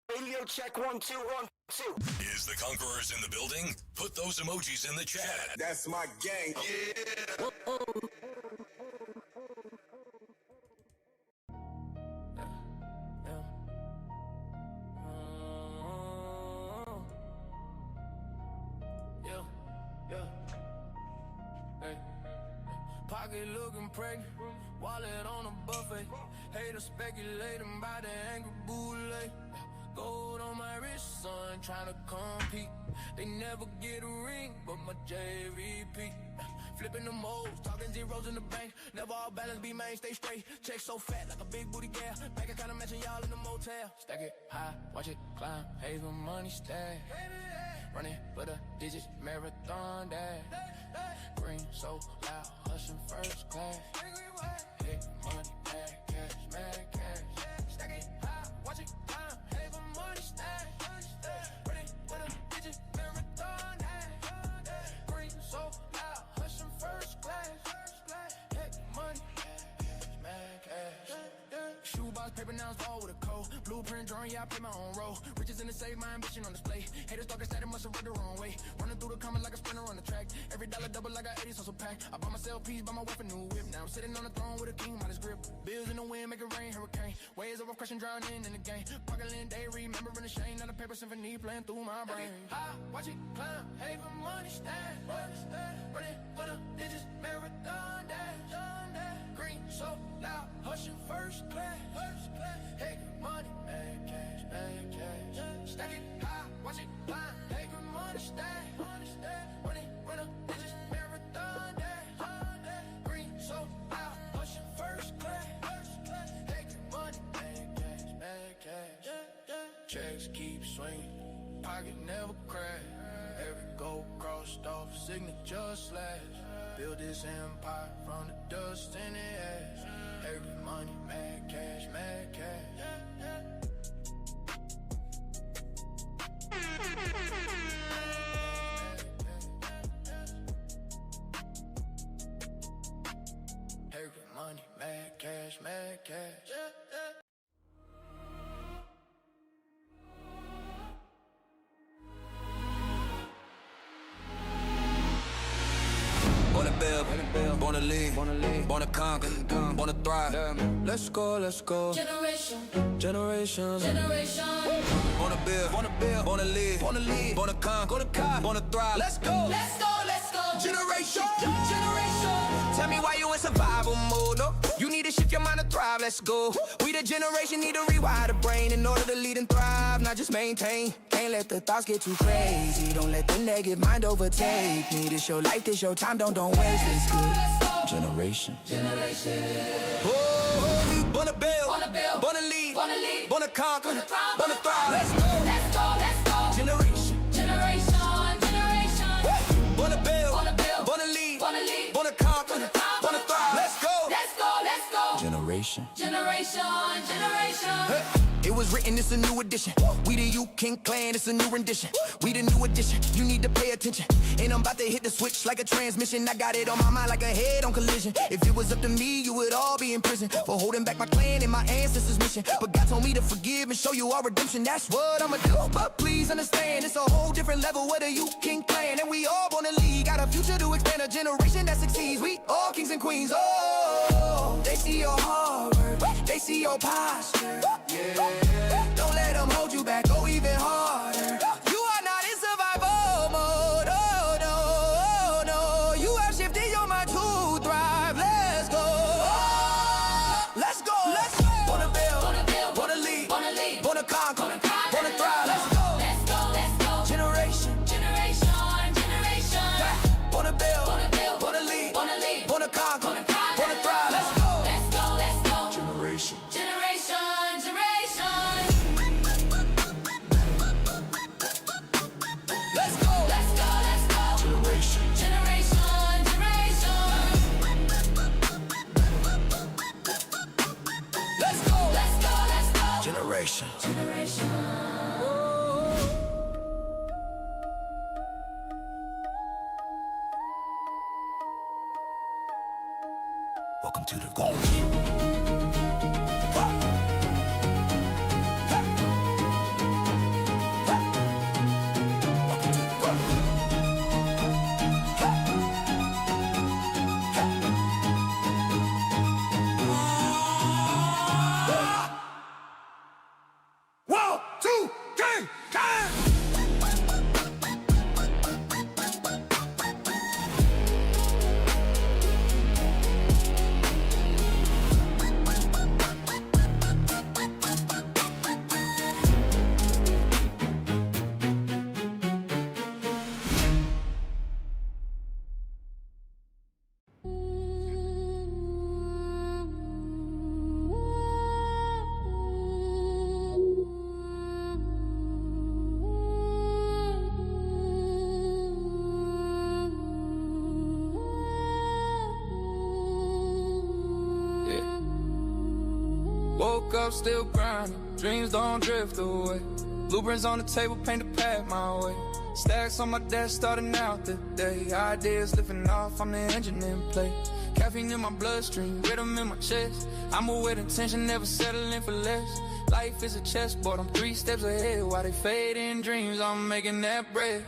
Radio check 1 2 1 2. Is the Conquerors in the building? Put those emojis in the chat. That's my gang. Yeah. Pocket looking pregnant, wallet on a buffet. Haters speculating about the angry bootleg. Gold on my wrist, son, tryna compete. They never get a ring, but my JVP. Flipping the modes, talking zeros in the bank. Never all balance, be main, stay straight. Check so fat like a big booty gal. Bank account, I'm matching y'all in the motel. Stack it high, watch it climb. Haven money stack. Running for the digits, marathon dash. Green so loud, hushing first class. Hit money, mad cash. Stack it high, watch it climb. Haven money stack. Running for the digits, marathon dash. Green so loud, hushing first class. Hit money, mad cash. Shoebox paper now it's all with a coat. Blueprint drawing, yeah, I play my own role. Riches in the safe, my ambition on display. Haters talking static, must have read the wrong way. Running through the comments like a sprinter on the track. Every dollar double like I 80 so pack. I bought myself peace, buy my wife a new whip. Now I'm sitting on the throne with a king by his grip. Bills in the wind, make it rain, hurricane. Waves of crushing, drowning in the game. Parkland day, remembering the shame. Not a paper symphony playing through my brain. High, watch it climb, haven money stand. Running for the digits, marathon dash. Green so loud, hushing first class. Hey, money, mad cash. Stack it high, watch it climb. Hey, money stack. Running for the digits, marathon dash. Green so loud, hushing first class. Hey, money, mad cash. Checks keep swinging, pocket never crack. Every gold crossed off, signature slash. Build this empire from the dust and the ash. Every money, mad cash, mad cash. Every money, mad cash, mad cash. Born to build, born to lead, born to conquer, born to thrive. Let's go. Generation. Born to build, born to lead, born to conquer, born to thrive. Let's go. Generation. Tell me why you in survival mode, no? You need to shift your mind to thrive, let's go. We the generation need to rewire the brain in order to lead and thrive, not just maintain. Can't let the thoughts get too crazy. Don't let the negative mind overtake me. This your life, this your time, don't waste this good. Generation. Oh, we born to build, born to lead, born to conquer, born to thrive. Let's go. Generation. Born to build, born to lead, born to conquer, born to thrive. Let's go. Generation. Hey. It was written, it's a new edition. We the U King clan, it's a new rendition. We the new edition, you need to pay attention. And I'm about to hit the switch like a transmission. I got it on my mind like a head on collision. If it was up to me, you would all be in prison for holding back my clan and my ancestors' mission. But God told me to forgive and show you all redemption. That's what I'ma do, but please understand, it's a whole different level with a U King clan. And we all born to lead, got a future to expand, a generation that succeeds. We all kings and queens, oh. They see your hard work, they see your posture, yeah. Don't let them hold you back, go even harder. You are not in survival mode, oh no. You have shifted your mind to thrive, let's go. Born to build, born to lead, born to conquer, born to thrive, let's go. Generation. Born to build, born to lead, born to conquer, born to thrive, let's go. Generation. Let's go. Generation. Welcome to the goal. Woke up still grinding, dreams don't drift away. Blueprints on the table, paint the path my way. Stacks on my desk, starting out the day. Ideas lifting off, I'm the engine in play. Caffeine in my bloodstream, rhythm in my chest. I move with intention, never settling for less. Life is a chessboard, I'm 3 steps ahead. While they fade in dreams, I'm making that bread.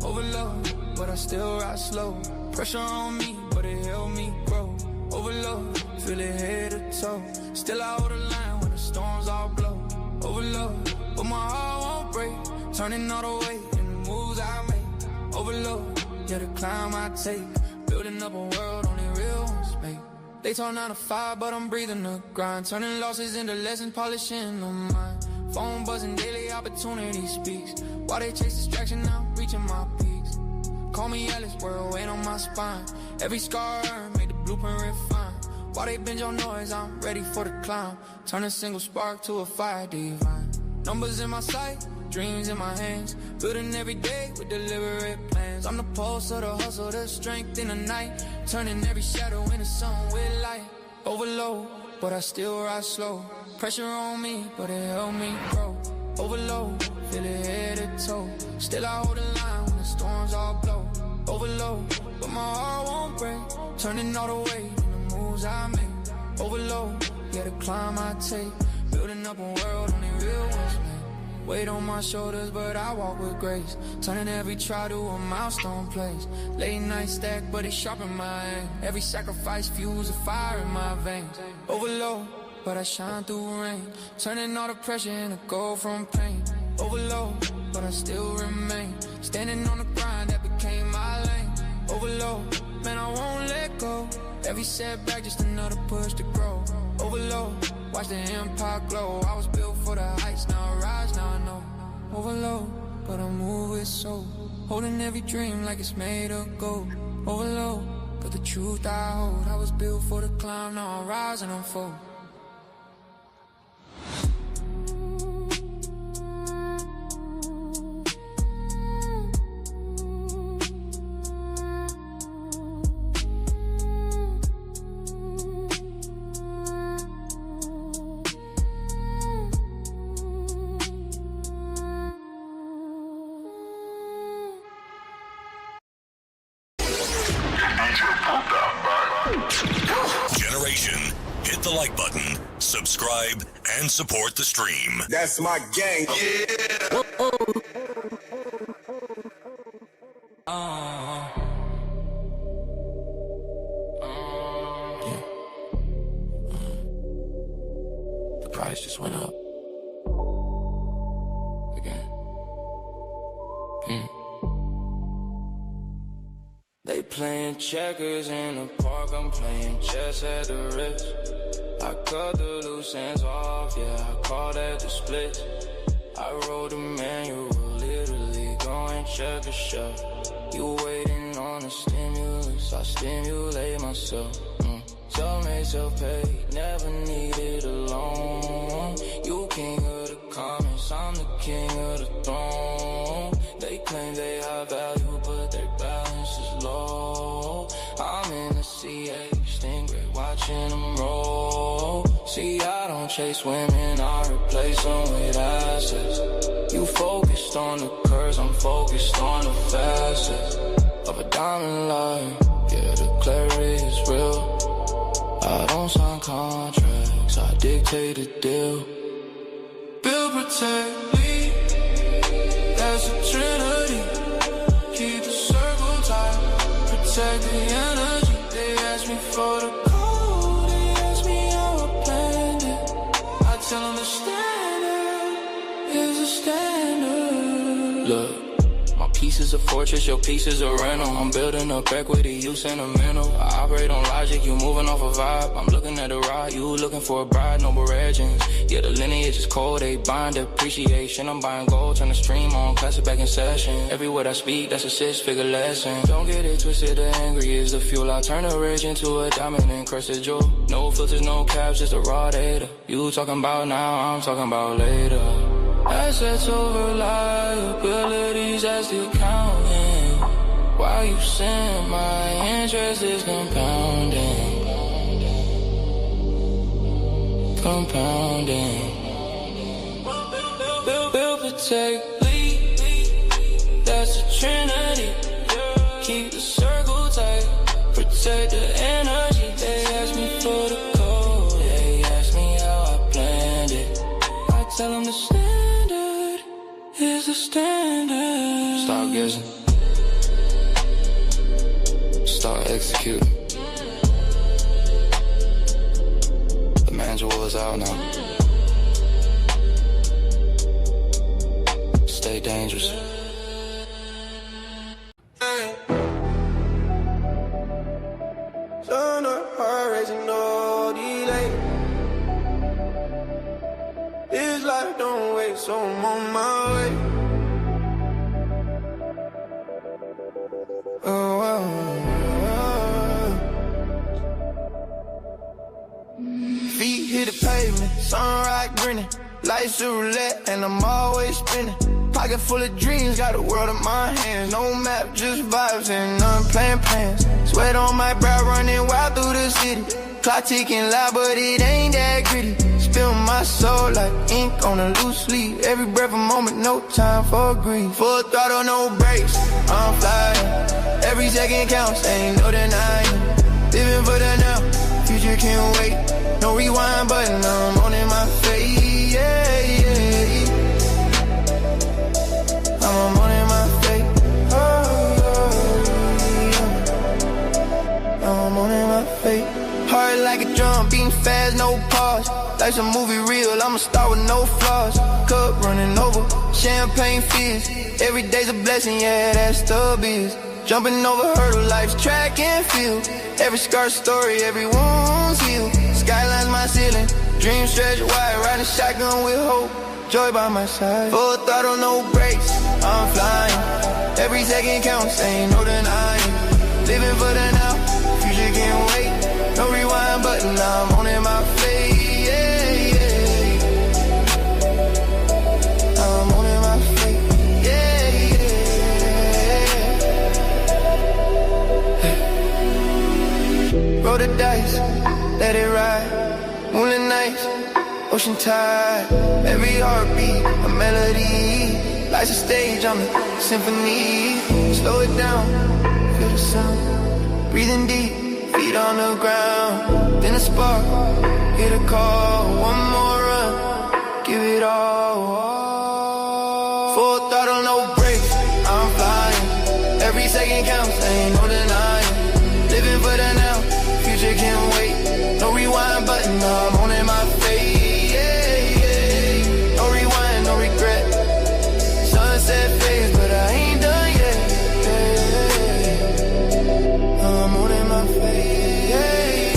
Overload, but I still ride slow. Pressure on me, but it helped me grow. Overload, feel it head to toe. Still I hold the line when the storms all blow. Overload, but my heart won't break. Turning all the way in the moves I make. Overload, yeah, the climb I take. Building up a world only real ones make. They talk 9 to 5, but I'm breathing the grind. Turning losses into lessons, polishing the mind. Phone buzzing, daily opportunity speaks. While they chase distraction, I'm reaching my peaks. Call me Alice, world weight on my spine. Every scar earned, made the blueprint refine. While they binge on noise, I'm ready for the climb. Turn a single spark to a fire divine. Numbers in my sight, dreams in my hands. Building every day with deliberate plans. I'm the pulse of the hustle, the strength in the night. Turning every shadow into sun with light. Overload, but I still ride slow. Pressure on me, but it helped me grow. Overload, feel it head to toe. Still I hold the line when the storms all blow. Overload, but my heart won't break. Turning all the way in the moves I make. Overload, yeah, the climb I take. Building up a world only real ones make. Weight on my shoulders, but I walk with grace. Turning every try to a milestone place. Late night stack, but it sharpen my aim. Every sacrifice fuels a fire in my veins. Overload, but I shine through rain. Turning all the pressure into gold from pain. Overload, but I still remain. Standing on the grind that became my lane. Overload, man, I won't let go. Every setback just another push to grow. Overload, watch the empire glow. I was built for the heights, now I rise, now I know. Overload, but I move with soul. Holding every dream like it's made of gold. Overload, but the truth I hold. I was built for the climb, now I rise and unfold. Generation, hit the like button, subscribe, and support the stream. That's my gang. Yeah. The price just went up. Again. They playing checkers in the park, I'm playing chess at the Ritz. I cut the loose ends off, yeah, I call that the split. I wrote a manual, literally going check a shot. You waiting on a stimulus, I stimulate myself. Self-made, self-paid, never needed a loan. You king of the comments, I'm the king of the throne. They claim they have value, but their balance is low. I'm in the CA, stingray, watching them roll. See, I don't chase women, I replace them with assets. You focused on the curves, I'm focused on the facets of a diamond line, yeah, the clarity is real. I don't sign contracts, I dictate the deal. Build, protect, lead, that's a trinity. Keep the circle tight, protect the energy. They ask me for the code, they ask me how I planned it. I tell them the standard is a standard. Look, my piece is a fortress, your piece is a rental. I'm building up equity, you sentimental. I operate on logic, you moving off a vibe. I'm looking at the ride, you looking for a bride, no legends. Yeah, the lineage is cold, they buying depreciation. I'm buying gold, turn the stream on, classic back in session. Every word I speak, that's a 6-figure lesson. Don't get it twisted, the angry is the fuel. I turn the rage into a diamond and crusted jewel. No filters, no caps, just a raw data. You talking about now, I'm talking about later. Assets over liabilities, that's the accounting. While you sin, my interest is compounding. compounding. Will protect, lead, that's a trinity. Keep the circle tight, protect the energy. They ask me for the code, they ask me how I planned it. I tell them the standard is the standard. Stop guessing, start executing. The manual is out now. Stay dangerous. Sun up, heart racing, no delay. This life don't wait, so I'm on my way. Oh, feet hit the pavement, sunrise grinning. Life's a roulette and I'm always spinning. Pocket full of dreams, got the world in my hands. No map, just vibes and unplanned plans. Sweat on my brow, running wild through the city. Clock ticking loud, but it ain't that gritty. Spill my soul like ink on a loose leaf. Every breath a moment, no time for grief. Full throttle, no brakes, I'm flying. Every second counts, ain't no denying. Living for the now, future can't wait. No rewind button, I'm on in my face, yeah, yeah. I'm on in my face, I'm on in my face. Heart like a drum, beating fast, no pause. Life's a movie real, I'ma start with no flaws. Cup running over, champagne fizz. Every day's a blessing, yeah, that's the biz. Jumping over hurdle, life's track and field. Every scar story, every wound's healed. Skyline's my ceiling, dreams stretch wide. Riding shotgun with hope, joy by my side. Full throttle, no brakes, I'm flying. Every second counts, ain't no denying. Living for the now, future can't wait. No rewind button, I'm on in my face, yeah, yeah. I'm on in my face, yeah, yeah. Roll the dice, let it ride. Moonlit nights, ocean tide. Every heartbeat, a melody. Life's a stage, I'm a symphony. Slow it down, feel the sound. Breathing deep, feet on the ground. Then a spark, hit a call. One more run, give it all. Full throttle, no brakes, I'm flying. Every second counts, ain't no denying. Living for the now, future can't wait. No rewind button, I'm on in my face, yeah, yeah. No rewind, no regret. Sunset phase, but I ain't done yet, yeah. I'm on in my face, yeah.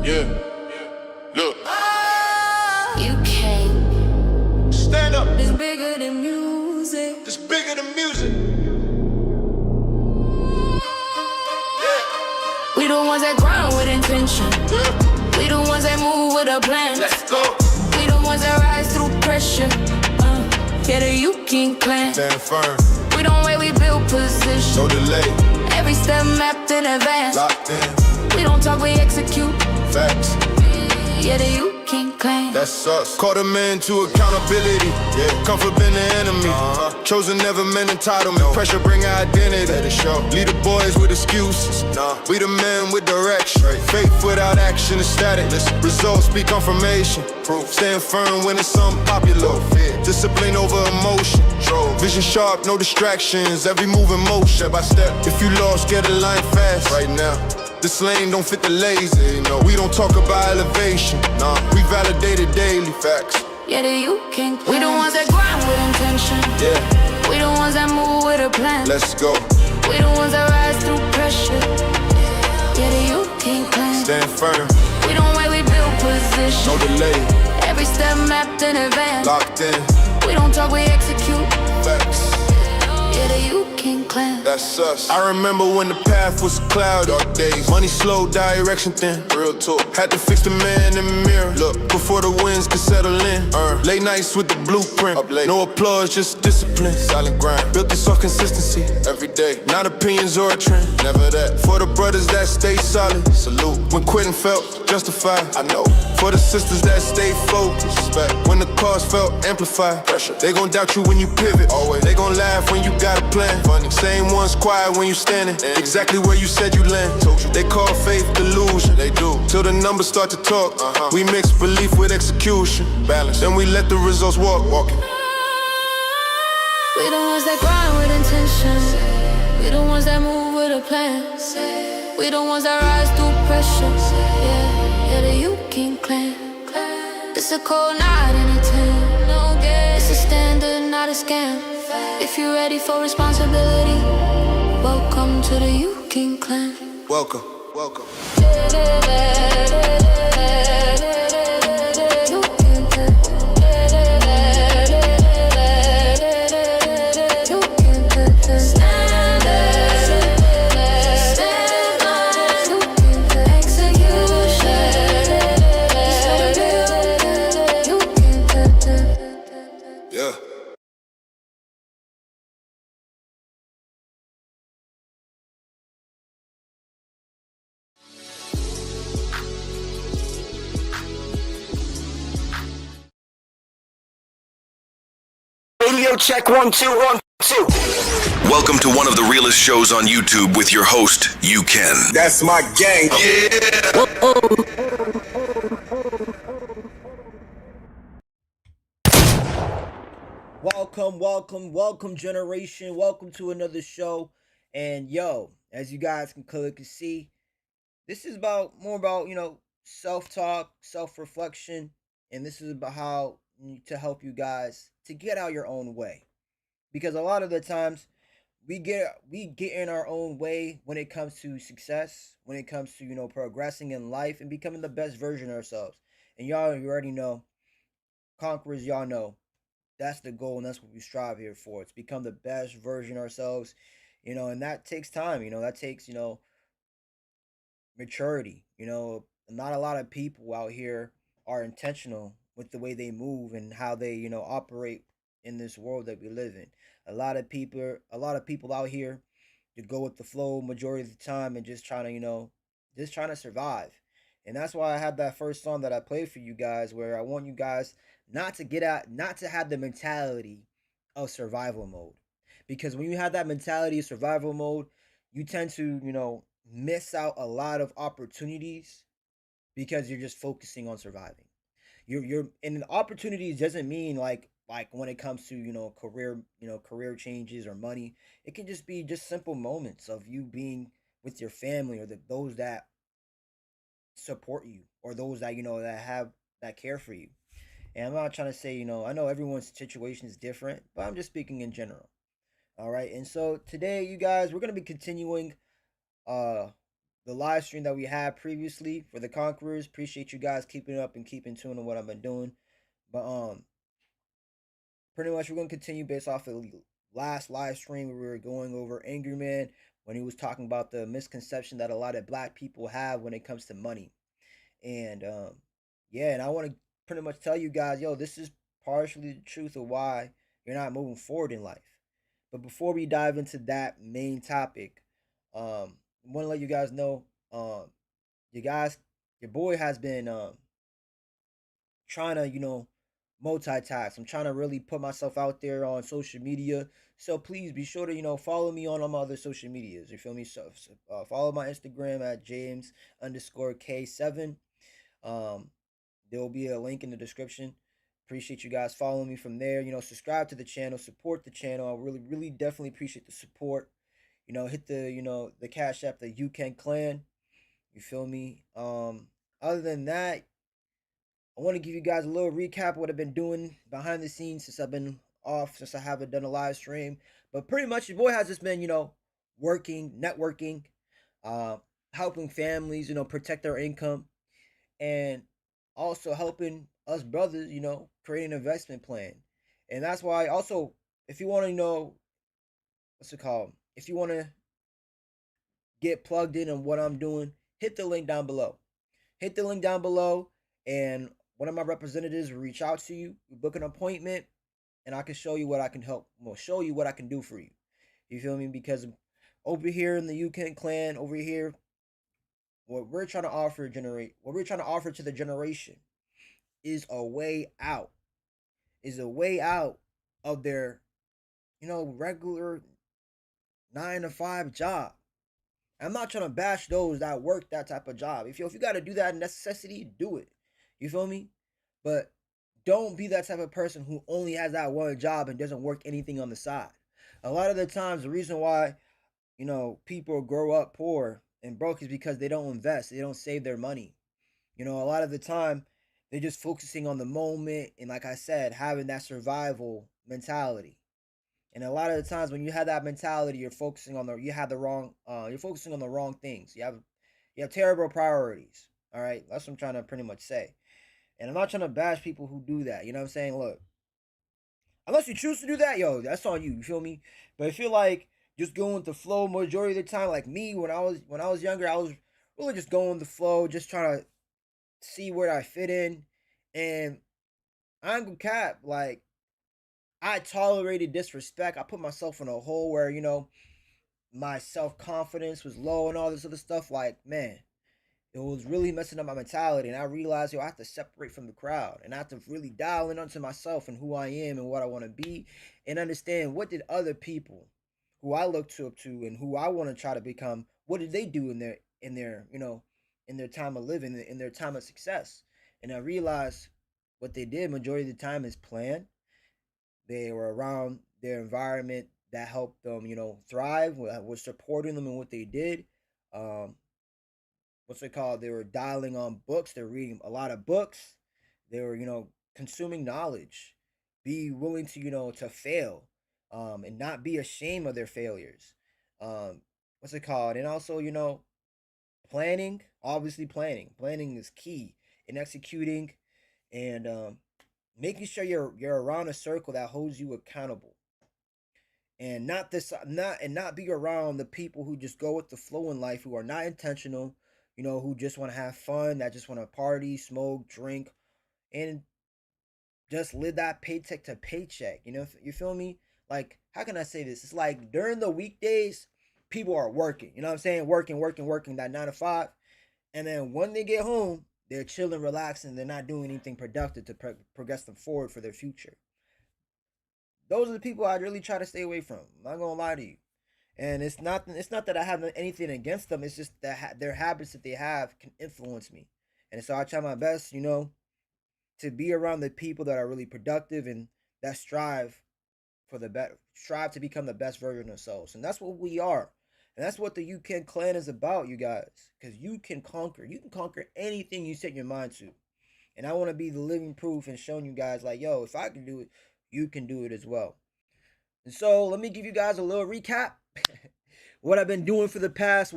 Yeah. Look. You can't. Stand up. It's bigger than music. It's bigger than music. We the ones that grind with intention. Yeah. We the ones that move with a plan. Let's go. We the ones that rise through pressure. Yeah, the you King clan. Stand firm. We don't wait, we build position. No delay. Every step mapped in advance. Locked in. We don't talk, we execute. Facts. Yeah, the you King clan. That's us. Call the man to accountability. Yeah. Comfort been the enemy. Chosen never meant entitlement. No. Pressure bring identity. Let it show. Lead the boys with excuses. Nah. We the men with direction. Right. Faith without action is static. Listen. Results speak confirmation. Proof. Stand firm when it's unpopular. Discipline over emotion. Vision sharp, no distractions. Every move in motion. Step by step. If you lost, get a line fast. Right now. This lane don't fit the lazy, no. We don't talk about elevation, nah. We validate it daily, facts. Yeah, the you King clan. We the ones that grind with intention. Yeah. We the ones that move with a plan. Let's go. We the ones that rise through pressure. Yeah, the you King clan. Stand firm. We don't wait, we build position. No delay, Every step mapped in advance. locked in, We don't talk, we execute. facts. Yeah, the you can clan. That's us. I remember when the path was cloudy. Dark days. Money slow, direction thin. Real talk. Had to fix the man in the mirror. Look, before the winds could settle in. Late nights with the blueprint. Up late. No applause, just discipline. Silent grind. Built this off consistency. Every day. Not opinions or a trend. Never that. For the brothers that stay solid. Salute. When quitting felt justified. I know. For the sisters that stay focused. Respect. When the cause felt amplified. Pressure. They gon' doubt you when you pivot. Always. They gon' laugh when you got a plan. Funny. Same ones quiet when you standing. Exactly where you said you land. They call faith delusion. They do. Till the numbers start to talk. We mix belief with execution. Balance. Then we let the results walk. Walking. We the ones that grind with intention. We the ones that move with a plan. We the ones that rise through pressure. Yeah, the you can clan. It's a cold night in a tent. No game. It's a standard, not a scam. If you're ready for responsibility, welcome to the you can clan. Welcome. Welcome. Yeah. Radio check 1 2 1 2. Welcome to one of the realest shows on YouTube with your host, You Ken. That's my gang. Welcome, generation. Welcome to another show. And yo, as you guys can clearly see, this is more about self-talk, self-reflection, and this is about how to help you guys to get out your own way. Because a lot of the times we get in our own way when it comes to success, when it comes to progressing in life and becoming the best version of ourselves. And you already know, conquerors, y'all know that's the goal and that's what we strive here for. It's become the best version of ourselves, and that takes time. That takes maturity. Not a lot of people out here are intentional with the way they move and how they operate in this world that we live in. A lot of people out here to go with the flow majority of the time and just trying to survive. And that's why I had that first song that I played for you guys, where I want you guys not to have the mentality of survival mode. Because when you have that mentality of survival mode, you tend to miss out a lot of opportunities because you're just focusing on surviving. And opportunities doesn't mean like when it comes to career changes or money. It can just be just simple moments of you being with your family or those that support you or those that that care for you. And I'm not trying to say I know everyone's situation is different, but I'm just speaking in general. All right, and so today, you guys, we're gonna be continuing the live stream that we had previously for the Conquerors. Appreciate you guys keeping up and keeping tuned on what I've been doing. But pretty much we're gonna continue based off of the last live stream where we were going over Angry Man when he was talking about the misconception that a lot of black people have when it comes to money. And and I want to pretty much tell you guys, this is partially the truth of why you're not moving forward in life. But before we dive into that main topic, I want to let you guys know, your boy has been trying to multitask. I'm trying to really put myself out there on social media. So please be sure to follow me on all my other social medias. You feel me? So follow my Instagram at James_K7. There will be a link in the description. Appreciate you guys following me from there. Subscribe to the channel, support the channel. I really, really definitely appreciate the support. Hit the the Cash App, the You Can Clan. You feel me? Other than that, I want to give you guys a little recap of what I've been doing behind the scenes since I've been off, since I haven't done a live stream. But pretty much your boy has just been, working, networking, helping families, protect their income. And also helping us brothers, create an investment plan. And that's why also, if you want to know, what's it called? If you want to get plugged in on what I'm doing, hit the link down below. Hit the link down below, and one of my representatives will reach out to you, book an appointment, and I can show you what I can help. Well, show you what I can do for you. You feel me? Because over here in the UK clan, over here, what we're trying to offer to the generation is a way out. Is a way out of their, regular 9 to 5 job. I'm not trying to bash those that work that type of job. If you got to do that necessity, do it. You feel me? But don't be that type of person who only has that one job and doesn't work anything on the side. A lot of the times, the reason why, people grow up poor and broke is because they don't invest. They don't save their money. A lot of the time, they're just focusing on the moment and, like I said, having that survival mentality. And a lot of the times when you have that mentality, you're focusing on the wrong things. You have terrible priorities. All right, that's what I'm trying to pretty much say. And I'm not trying to bash people who do that. You know what I'm saying? Look, unless you choose to do that, that's on you. You feel me? But I feel like just going with the flow majority of the time, like me when I was younger, I was really just going with the flow, just trying to see where I fit in. And I ain't gonna cap, like, I tolerated disrespect. I put myself in a hole where, my self-confidence was low and all this other stuff. Like, man, it was really messing up my mentality. And I realized, I have to separate from the crowd. And I have to really dial in onto myself and who I am and what I want to be. And understand, what did other people who I look up to and who I want to try to become, what did they do in their in their time of living, in their time of success? And I realized what they did majority of the time is plan. They were around their environment that helped them, thrive, was supporting them in what they did. What's it called? They were dialing on books. They're reading a lot of books. They were, consuming knowledge. Be willing to, to fail, and not be ashamed of their failures. What's it called? And also, planning. Obviously, planning. Planning is key in executing, and making sure you're around a circle that holds you accountable, and not be around the people who just go with the flow in life, who are not intentional, who just want to have fun, that just want to party, smoke, drink, and just live that paycheck to paycheck. You feel me? Like, how can I say this? It's like during the weekdays, people are working. You know what I'm saying? Working that 9 to 5, and then when they get home, they're chilling, relaxing. They're not doing anything productive to progress them forward for their future. Those are the people I really try to stay away from. I'm not gonna lie to you. And it's not that I have anything against them. It's just that their habits that they have can influence me. And so I try my best, to be around the people that are really productive and that strive to become the best version of themselves. And that's what we are. And that's what the UK clan is about, you guys. Because you can conquer anything you set your mind to. And I want to be the living proof and showing you guys, like, if I can do it, you can do it as well. And so let me give you guys a little recap. What I've been doing for the past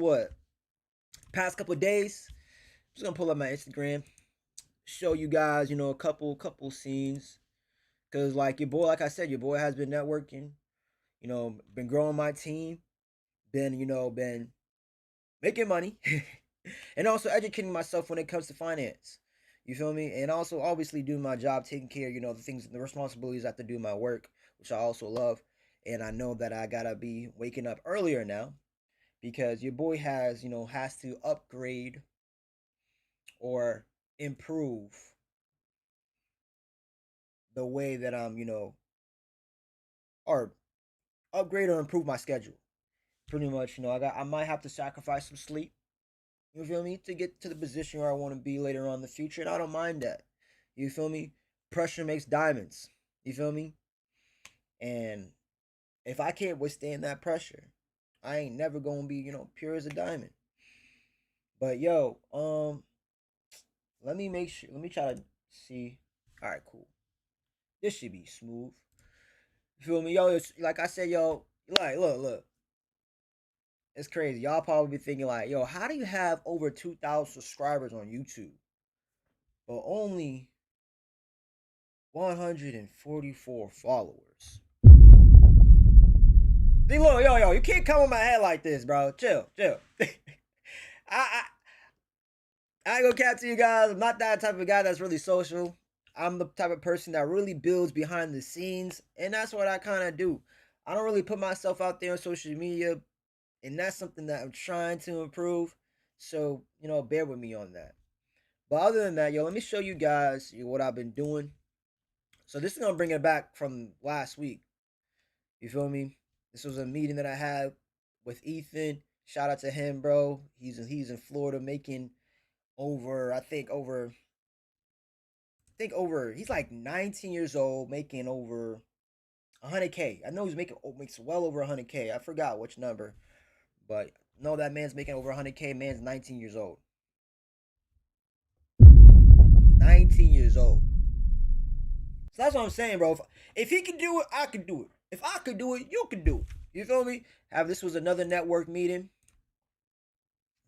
couple of days. I'm just gonna pull up my Instagram, show you guys, a couple scenes. Cause like I said, your boy has been networking, been growing my team, been making money, and also educating myself when it comes to finance. You feel me? And also obviously doing my job, taking care, the responsibilities I have to do my work, which I also love. And I know that I gotta be waking up earlier now, because your boy has to upgrade or improve the way that I'm, or upgrade or improve my schedule. Pretty much, I might have to sacrifice some sleep. You feel me? To get to the position where I want to be later on in the future, and I don't mind that. You feel me? Pressure makes diamonds. You feel me? And if I can't withstand that pressure, I ain't never gonna be, pure as a diamond. But let me try to see. All right, cool. This should be smooth. You feel me? It's like I said, like, look. It's crazy. Y'all probably be thinking like, how do you have over 2,000 subscribers on YouTube? but only 144 followers. See, look, yo, you can't come on my head like this, bro. Chill. I ain't gonna cap to you guys. I'm not that type of guy that's really social. I'm the type of person that really builds behind the scenes, and that's what I kind of do. I don't really put myself out there on social media, and that's something that I'm trying to improve. So, bear with me on that. But other than that, let me show you guys what I've been doing. So this is gonna bring it back from last week. You feel me? This was a meeting that I had with Ethan. Shout out to him, bro. He's in Florida making over, he's like 19 years old, making over 100K. I know makes well over 100K. I forgot which number, but no, that man's making over 100K. Man's 19 years old. 19 years old. So that's what I'm saying, bro. If he can do it, I can do it. If I could do it, you can do it. You feel me? This was another network meeting.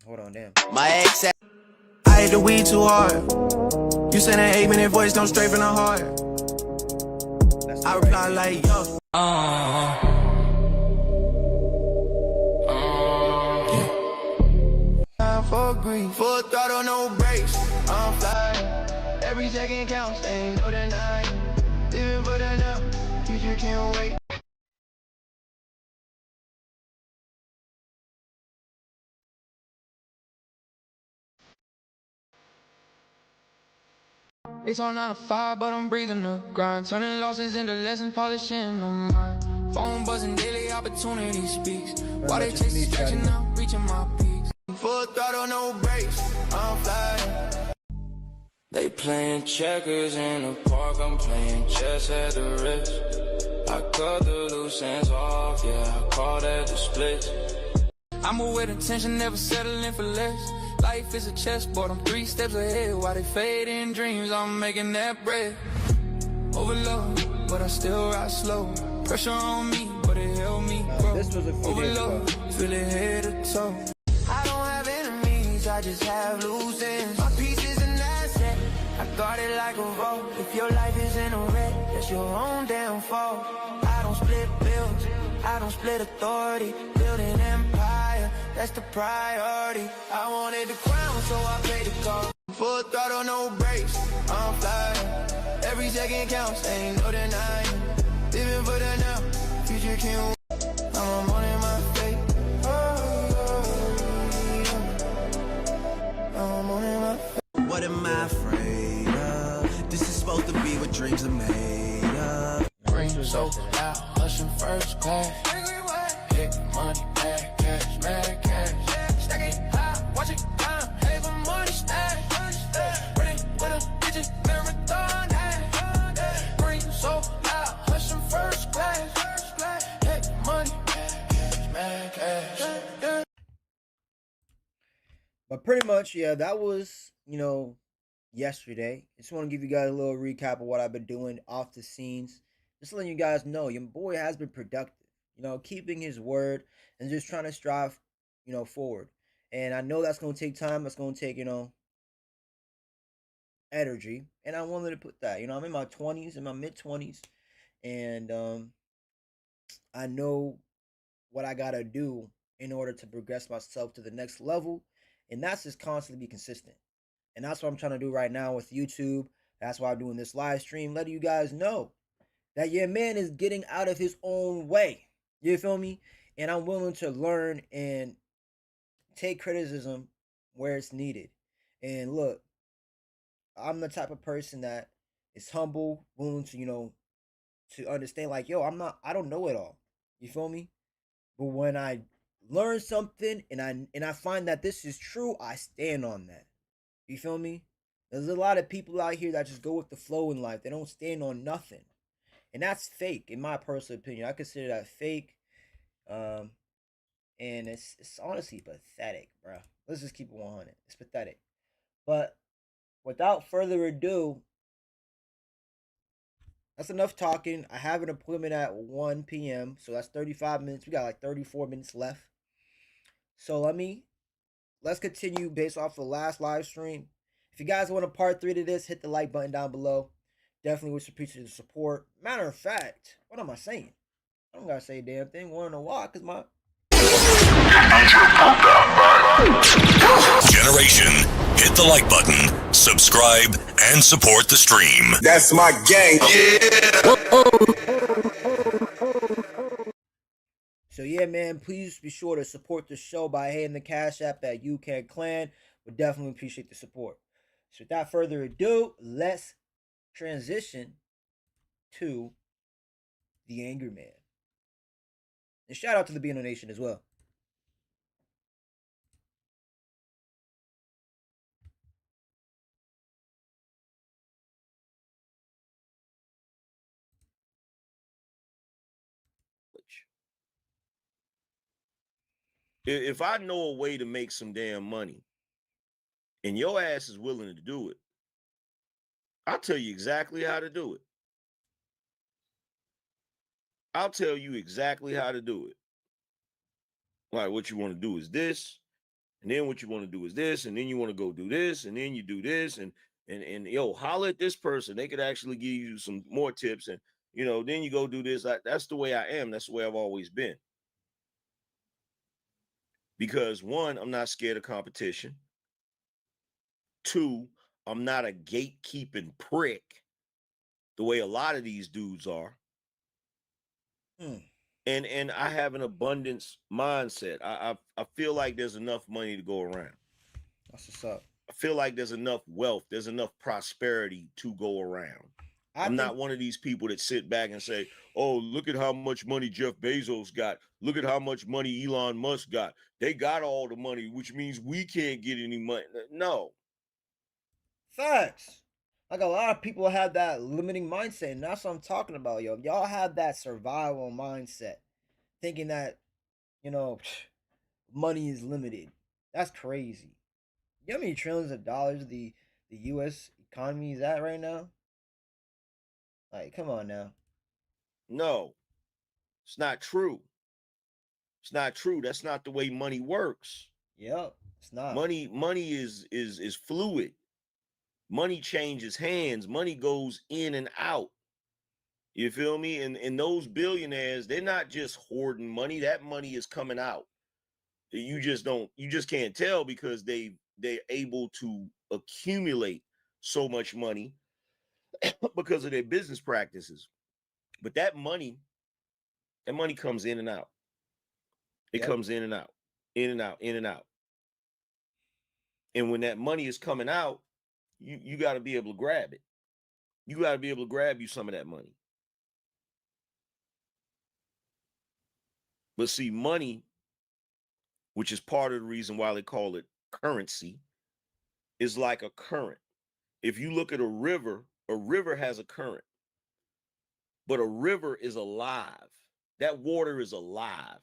Hold on, damn. My ex said I hate the weed too hard. You said an 8-minute voice don't straight from the heart. I reply like, yo. For green, full throttle, no brakes. I'm flying. Every second counts, ain't no denying. Living for the now, future can't wait. It's on 9 to 5, but I'm breathing the grind. Turning losses into lessons, polishing on mine. Phone buzzing, daily opportunity speaks. Why they chase distraction now, reaching my peaks. Full throttle, no brakes. I'm flying. They playing checkers in the park, I'm playing chess at the wrist. I cut the loose ends off, yeah, I call that the split. I move with intention, never settling for less. Life is a chessboard, I'm 3 steps ahead. While they fade in dreams, I'm making that bread. Overload, but I still ride slow. Pressure on me, but it helped me grow. This was a few days ago. Feel it head to toe. I don't have enemies, I just have loose ends. My peace is an asset, I guard it like a vault. If your life is in a wreck, that's your own damn fault. I don't split bills, I don't split authority. Building empire, that's the priority. I wanted the crown, so I paid the cost. Full throttle, no brakes, I'm flying. Every second counts, ain't no denying. Living for the now, future can't wait. I'm on my fate. I'm on my fate. What am I afraid of? This is supposed to be what dreams are made of. Dream so loud, hushing first class. Hit money, mad cash, mad cash. Stack it high, watch it down, have a money stash. Running with a digit marathon. Dream so loud, hushing first class. Hit money, mad cash. But pretty much, yeah, that was, yesterday. Just want to give you guys a little recap of what I've been doing off the scenes. Just letting you guys know, your boy has been productive. Keeping his word and just trying to strive, forward. And I know that's going to take time. That's going to take, energy. And I wanted to put that. I'm in my 20s, in my mid-20s. And I know what I got to do in order to progress myself to the next level. And that's just constantly be consistent. And that's what I'm trying to do right now with YouTube. That's why I'm doing this live stream, letting you guys know that your man is getting out of his own way. You feel me? And I'm willing to learn and take criticism where it's needed. And look, I'm the type of person that is humble, willing to, to understand, like, yo, I don't know it all. You feel me? But when I learn something and I find that this is true, I stand on that. You feel me? There's a lot of people out here that just go with the flow in life. They don't stand on nothing. And that's fake, in my personal opinion. I consider that fake. And it's honestly pathetic, bro. Let's just keep it 100. It's pathetic. But without further ado, that's enough talking. I have an appointment at 1 p.m. So that's 35 minutes. We got like 34 minutes left. So let's continue based off the last live stream. If you guys want a part 3 to this, hit the like button down below. Definitely would appreciate the support. Matter of fact, what am I saying? I don't gotta say a damn thing. Wanna know why? Cause my Generation, hit the like button, subscribe, and support the stream. That's my gang. So yeah, man, please be sure to support the show by hitting the Cash App at UCAN Clan. Would definitely appreciate the support. So without further ado, let's transition to the Angry Man. And shout out to the BNO Nation as well. If I know a way to make some damn money and your ass is willing to do it, I'll tell you exactly how to do it. I'll tell you exactly how to do it. Like, what you want to do is this, and then what you want to do is this, and then you want to go do this, and then you do this, and yo, holler at this person. They could actually give you some more tips, and then you go do this. That's the way I am. That's the way I've always been. Because one, I'm not scared of competition. Two, I'm not a gatekeeping prick the way a lot of these dudes are. And I have an abundance mindset. I feel like there's enough money to go around. That's what's up. I feel like there's enough wealth, there's enough prosperity to go around. I'm not one of these people that sit back and say, oh, look at how much money Jeff Bezos got. Look at how much money Elon Musk got. They got all the money, which means we can't get any money. No. Facts. Like a lot of people have that limiting mindset, and that's what I'm talking about, yo. Y'all have that survival mindset, thinking that, money is limited. That's crazy. You know how many trillions of dollars the U.S. economy is at right now? Like, come on now. No, it's not true. It's not true. That's not the way money works. Yep, it's not. Money is fluid. Money changes hands. Money goes in and out. You feel me? And those billionaires, they're not just hoarding money. That money is coming out. You just can't tell because they're able to accumulate so much money because of their business practices. But that money comes in and out. It comes in and out, in and out, in and out. And when that money is coming out, you got to be able to grab it. You got to be able to grab you some of that money. But see, money, which is part of the reason why they call it currency, is like a current. If you look at a river has a current. But a river is alive. That water is alive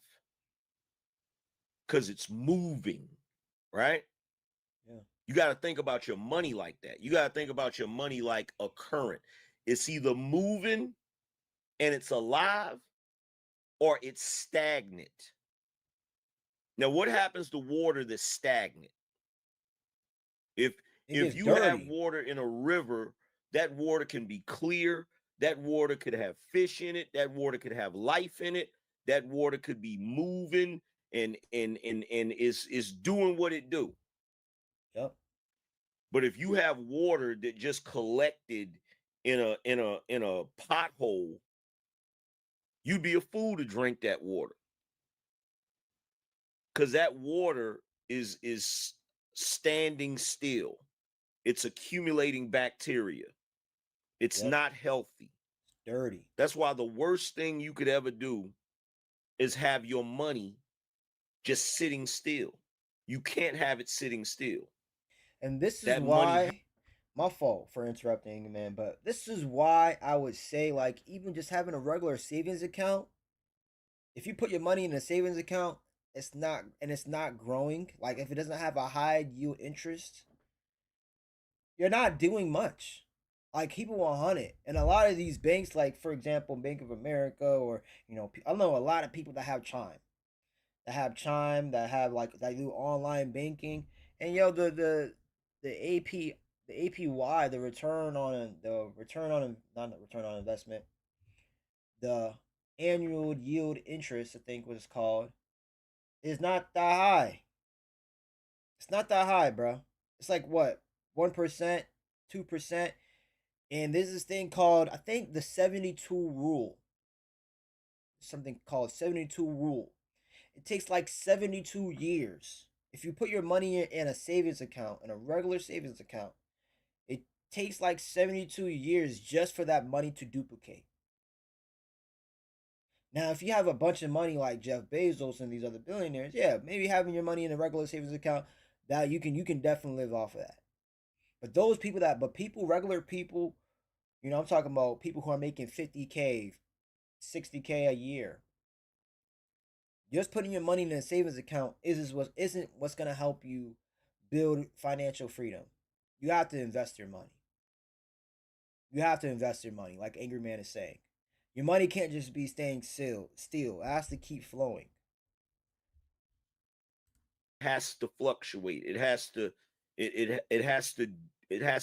because it's moving, right? Yeah. You got to think about your money like that. You got to think about your money like a current. It's either moving and it's alive or it's stagnant. Now, what happens to water that's stagnant? If you dirty. have water in a river, that water can be clear. That water could have fish in it. That water could have life in it. That water could be moving and is doing what it do. Yep. But if you have water that just collected in a pothole, you'd be a fool to drink that water. Because that water is standing still. It's accumulating bacteria. It's not healthy. It's dirty. That's why the worst thing you could ever do is have your money just sitting still. You can't have it sitting still. And this is why, my fault for interrupting, man, but this is why I would say, like, even just having a regular savings account, if you put your money in a savings account, it's not growing, like if it doesn't have a high yield interest, you're not doing much. Like, keep it 100. And a lot of these banks, like, for example, Bank of America, or, I know a lot of people that have Chime. That have, like, that do online banking. And, the AP the APY, the return on not the return on investment, the annual yield interest, I think what it's called, is not that high. It's not that high, bro. It's like what, 1%, 2%, and there's this thing called, I think, the 72 rule. Something called 72 rule. It takes like 72 years. If you put your money in a savings account, in a regular savings account, it takes like 72 years just for that money to duplicate. Now, if you have a bunch of money like Jeff Bezos and these other billionaires, yeah, maybe having your money in a regular savings account, that you can definitely live off of that. But regular people, I'm talking about people who are making 50K, 60K a year. Just putting your money in a savings account isn't what's gonna help you build financial freedom. You have to invest your money. You have to invest your money, like Angry Man is saying. Your money can't just be staying still. It has to keep flowing. Has to fluctuate. It has to it has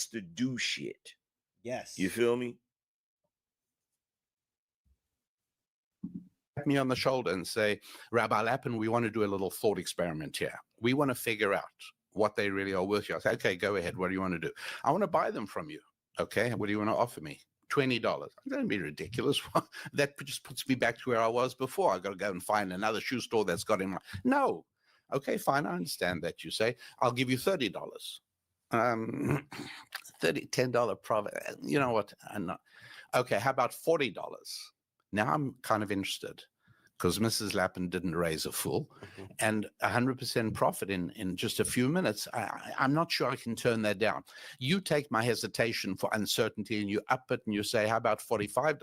to do shit. Yes. You feel me? Me on the shoulder and say, Rabbi Lappin, we want to do a little thought experiment here. We want to figure out what they really are worth. I say, okay, go ahead. What do you want to do? I want to buy them from you. Okay, what do you want to offer me? $20. Don't be ridiculous. That just puts me back to where I was before. I got to go and find another shoe store that's got him. No. Okay, fine. I understand that you say. I'll give you $30. $10 profit. You know what? I'm not. Okay, how about $40? Now I'm kind of interested because Mrs. Lappin didn't raise a fool, and 100% profit in just a few minutes. I'm not sure I can turn that down. You take my hesitation for uncertainty and you up it and you say, how about $45?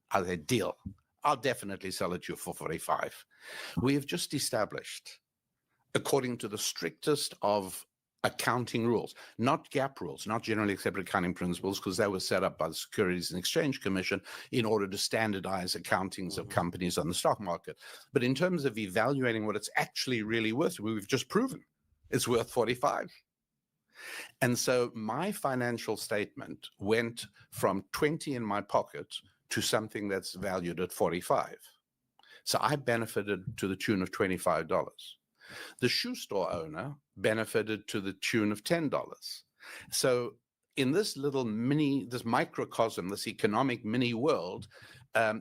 I say, deal. I'll definitely sell it to you for $45. We have just established, according to the strictest of accounting rules, not GAAP rules, not generally accepted accounting principles, because that was set up by the Securities and Exchange Commission in order to standardize accountings of companies on the stock market. But in terms of evaluating what it's actually really worth, we've just proven it's worth 45. And so my financial statement went from 20 in my pocket to something that's valued at 45. So I benefited to the tune of $25. The shoe store owner benefited to the tune of $10. So in this little this microcosm, this economic mini world,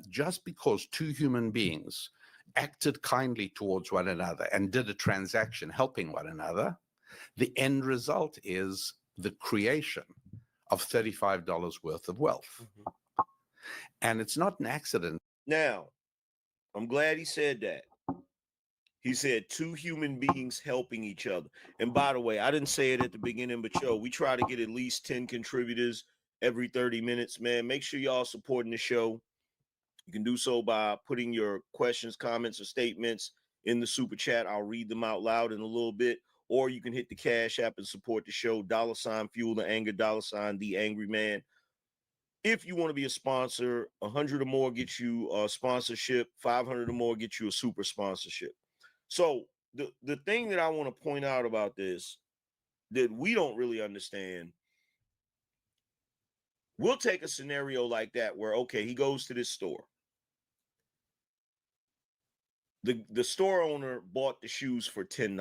just because two human beings acted kindly towards one another and did a transaction helping one another, the end result is the creation of $35 worth of wealth. And it's not an accident. Now, I'm glad he said that. He said two human beings helping each other. And by the way, I didn't say it at the beginning, but we try to get at least 10 contributors every 30 minutes, man. Make sure y'all supporting the show. You can do so by putting your questions, comments, or statements in the super chat. I'll read them out loud in a little bit. Or you can hit the Cash App and support the show. $ Fuel the Anger, $ The Angry Man. If you want to be a sponsor, 100 or more gets you a sponsorship. 500 or more gets you a super sponsorship. So the thing that I want to point out about this that we don't really understand, we'll take a scenario like that where, okay, he goes to this store. The store owner bought the shoes for $10.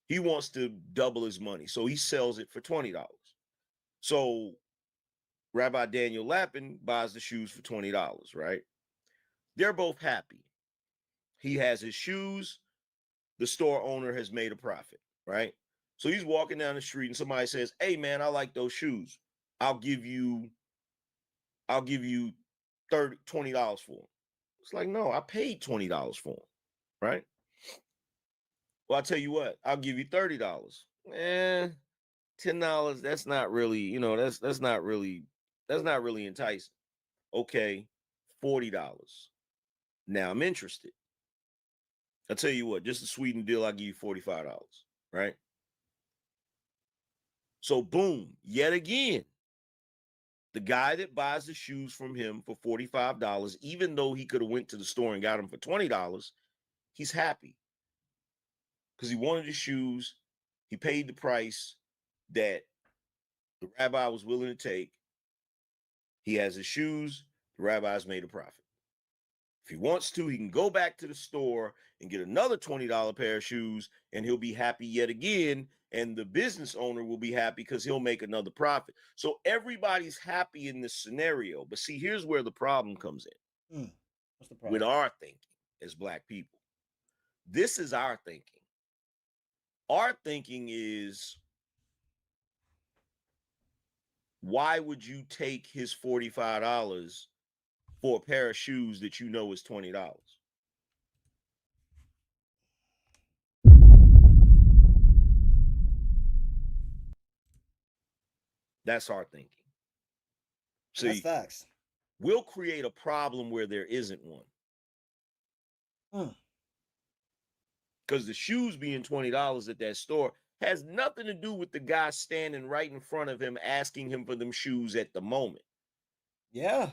He wants to double his money, so he sells it for $20. So Rabbi Daniel Lappin buys the shoes for $20, right? They're both happy. He has his shoes. The store owner has made a profit, right? So he's walking down the street and somebody says, hey man, I like those shoes. I'll give you $20 for them. It's like, no, I paid $20 for them, right? Well, I'll tell you what, I'll give you $30. $10, that's not really, that's not really enticing. Okay, $40. Now I'm interested. I'll tell you what, just a sweetened deal, I'll give you $45, right? So boom, yet again, the guy that buys the shoes from him for $45, even though he could have went to the store and got them for $20, he's happy because he wanted the shoes. He paid the price that The rabbi was willing to take. He has his shoes. The rabbi's made a profit. If he wants to, he can go back to the store and get another $20 pair of shoes, and he'll be happy yet again. And the business owner will be happy because he'll make another profit. So everybody's happy in this scenario. But see, here's where the problem comes in. What's the problem? With our thinking as Black people. This is our thinking. Our thinking is, why would you take his $45 for a pair of shoes that you know is $20? That's our thinking. See, that's facts. We'll create a problem where there isn't one. Because the shoes being $20 at that store has nothing to do with the guy standing right in front of him asking him for them shoes at the moment. Yeah.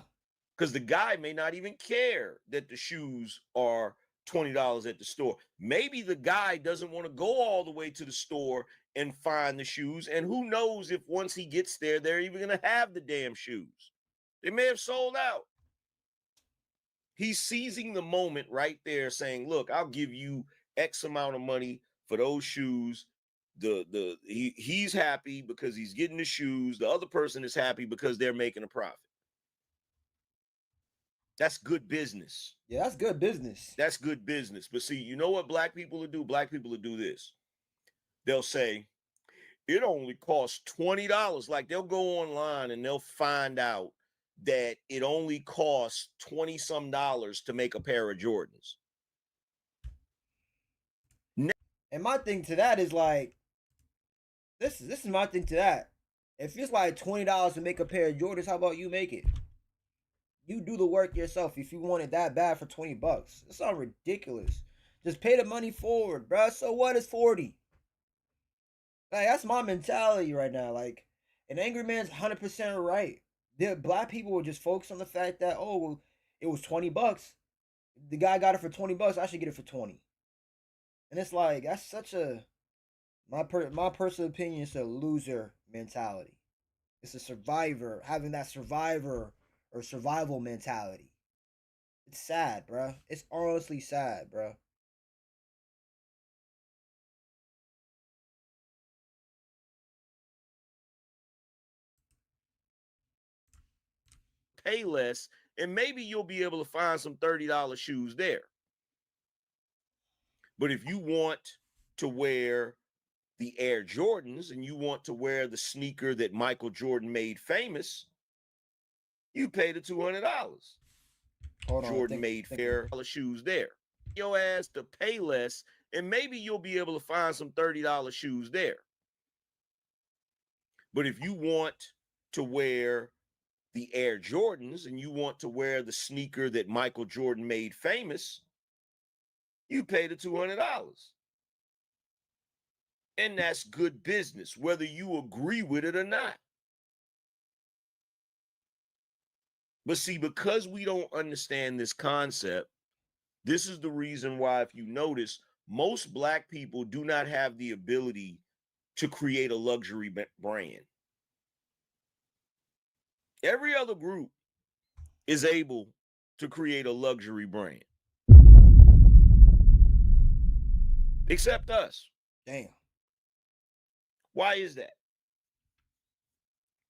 Because the guy may not even care that the shoes are $20 at the store. Maybe the guy doesn't want to go all the way to the store and find the shoes. And who knows if once he gets there, they're even going to have the damn shoes. They may have sold out. He's seizing the moment right there saying, look, I'll give you X amount of money for those shoes. He's happy because he's getting the shoes. The other person is happy because they're making a profit. That's good business. Yeah, that's good business. That's good business. But see, you know what Black people will do? Black people will do this. They'll say, it only costs $20. Like they'll go online and they'll find out that it only costs $20-some to make a pair of Jordans. And my thing to that is like, this is my thing to that. If it's like $20 to make a pair of Jordans, how about you make it? You do the work yourself if you want it that bad for $20. It's not ridiculous. Just pay the money forward, bruh. So what is 40? Like, that's my mentality right now. Like, an angry man's 100% right. The Black people will just focus on the fact that, oh, well, it was $20. The guy got it for $20. I should get it for 20. And it's like, that's such a, my personal opinion, it's a loser mentality. It's a survivor, having that survivor or survival mentality. It's sad, bruh. It's honestly sad, bruh. Pay less, and maybe you'll be able to find some $30 shoes there. But if you want to wear the Air Jordans and you want to wear the sneaker that Michael Jordan made famous, you pay the $200. Jordan made fair shoes there. Your ass to pay less, and maybe you'll be able to find some $30 shoes there. But if you want to wear the Air Jordans and you want to wear the sneaker that Michael Jordan made famous, you pay the $200. And that's good business, whether you agree with it or not. But see, because we don't understand this concept, this is the reason why, if you notice, most Black people do not have the ability to create a luxury brand. Every other group is able to create a luxury brand. Except us. Damn. Why is that?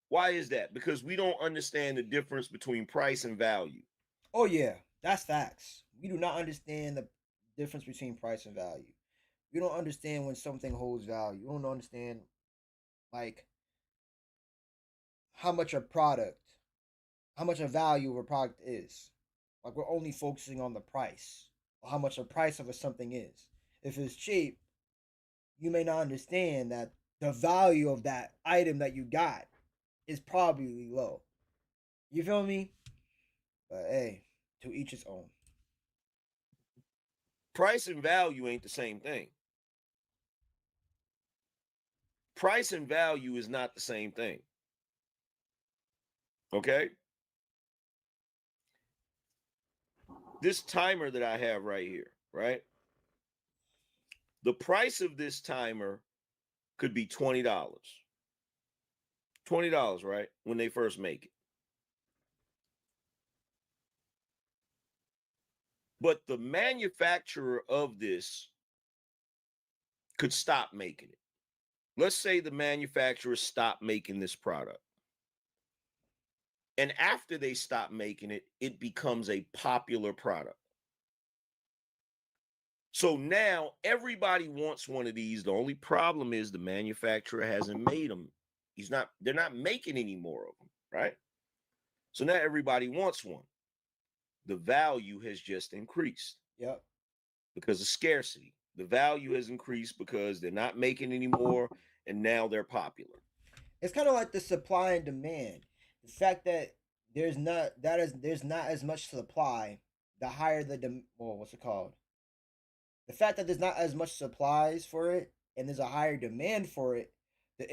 Why is that? Because we don't understand the difference between price and value. Oh, yeah. That's facts. We do not understand the difference between price and value. We don't understand when something holds value. We don't understand, like, how much a value of a product is. Like, we're only focusing on the price, or how much a price of something is. If it's cheap, you may not understand that the value of that item that you got is probably low. You feel me? But hey, to each his own. Price and value ain't the same thing. Price and value is not the same thing. Okay? This timer that I have right here, right? The price of this timer could be $20. $20, right? When they first make it. But the manufacturer of this could stop making it. Let's say the manufacturer stopped making this product. And after they stop making it, it becomes a popular product. So now everybody wants one of these. The only problem is the manufacturer hasn't made them. They're not making any more of them, right? So now everybody wants one. The value has just increased. Yep. Because of scarcity. The value has increased because they're not making any more, and now they're popular. It's kind of like the supply and demand. The fact that there's not as much supply, the higher the what's it called? The fact that there's not as much supplies for it and there's a higher demand for it, the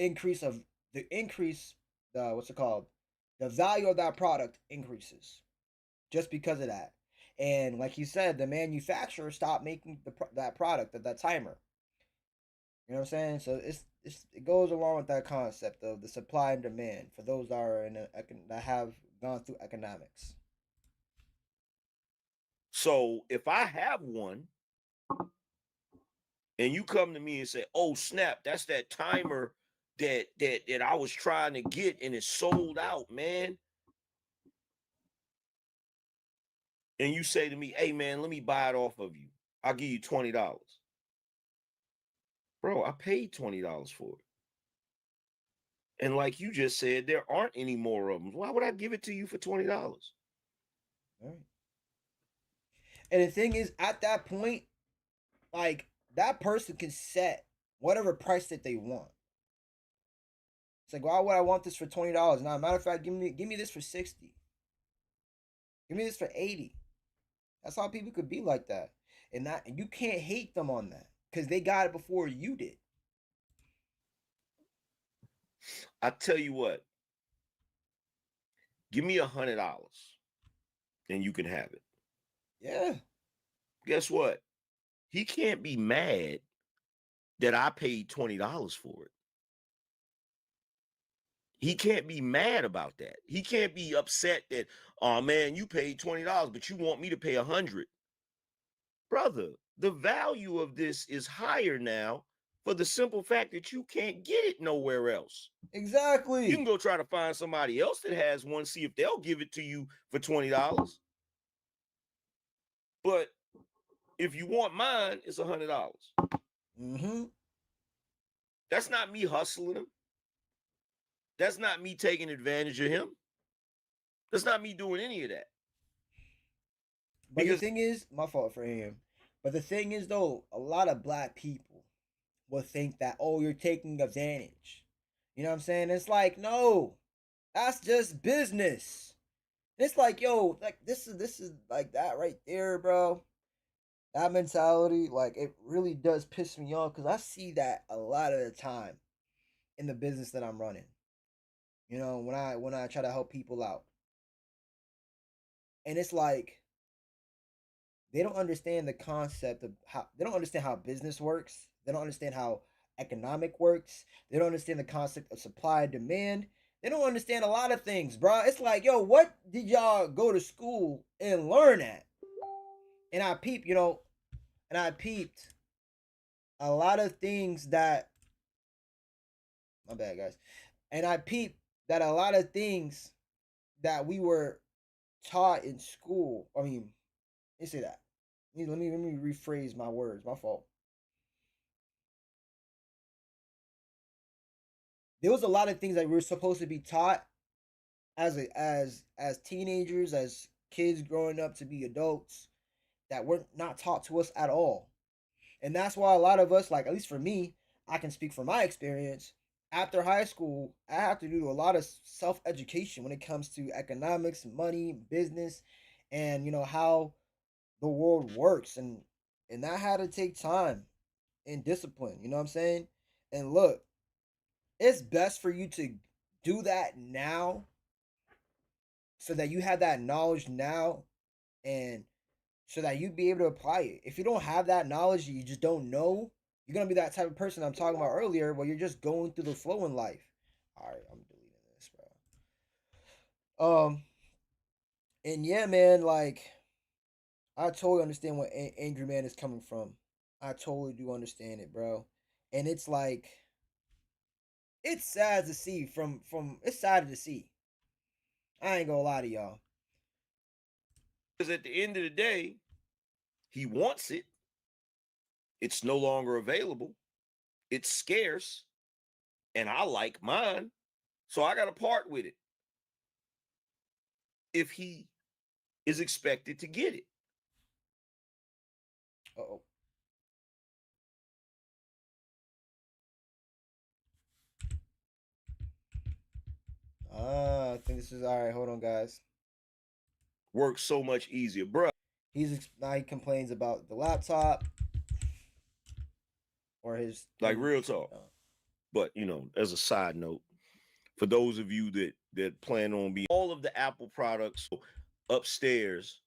what's it called? The value of that product increases just because of that. And like you said, the manufacturer stopped making that product at that timer. You know what I'm saying? So it goes along with that concept of the supply and demand for those that are that have gone through economics. So if I have one, and you come to me and say, "Oh snap, that's that timer that I was trying to get and it's sold out, man." And you say to me, "Hey man, let me buy it off of you. I'll give you $20." Bro, I paid $20 for it. And like you just said, there aren't any more of them. Why would I give it to you for $20? All right. And the thing is, at that point, like, that person can set whatever price that they want. It's like, why would I want this for $20? Now, matter of fact, give me this for 60. Give me this for 80. That's how people could be like that. And you can't hate them on that because they got it before you did. I tell you what, give me $100 and you can have it. Yeah. Guess what? He can't be mad that I paid $20 for it. He can't be mad about that. He can't be upset that, oh man, you paid $20, but you want me to pay $100. Brother, the value of this is higher now for the simple fact that you can't get it nowhere else. Exactly. You can go try to find somebody else that has one, see if they'll give it to you for $20. But if you want mine, it's $100. Mm-hmm. That's not me hustling him. That's not me taking advantage of him. That's not me doing any of that. But the thing is, my fault for him. But the thing is, though, a lot of black people will think that, oh, you're taking advantage. You know what I'm saying? It's like, no, that's just business. It's like, yo, like this is like that right there, bro. That mentality, like, it really does piss me off because I see that a lot of the time in the business that I'm running. You know, when I try to help people out. And it's like they don't understand the concept of they don't understand how business works. They don't understand how economic works. They don't understand the concept of supply and demand. They don't understand a lot of things, bro. It's like, yo, what did y'all go to school and learn at? And I peeped a lot of things that, my bad, guys. And I peeped that a lot of things that we were taught in school. I mean, let me say that. Let me rephrase my words. My fault. There was a lot of things that we were supposed to be taught as teenagers, as kids growing up to be adults, that were not taught to us at all. And that's why a lot of us, like, at least for me, I can speak from my experience. After high school, I have to do a lot of self-education when it comes to economics, money, business, and, you know, how the world works. And that had to take time and discipline, you know what I'm saying? And look, it's best for you to do that now so that you have that knowledge now and so that you'd be able to apply it. If you don't have that knowledge, you just don't know, you're going to be that type of person I'm talking about earlier where you're just going through the flow in life. All right, I'm deleting Um, and yeah, man, like I totally understand where Angry Man is coming from. I totally do understand it, bro. And it's like it's sad to see from it's sad to see. I ain't gonna lie to y'all. Because at the end of the day, he wants it. It's no longer available. It's scarce. And I like mine. So I got to part with it if he is expected to get it. Uh-oh. I think this is all right. Hold on, guys. Works so much easier, bro. Now he complains about the laptop or his Like real talk. But as a side note, for those of you that plan on being all of the Apple products upstairs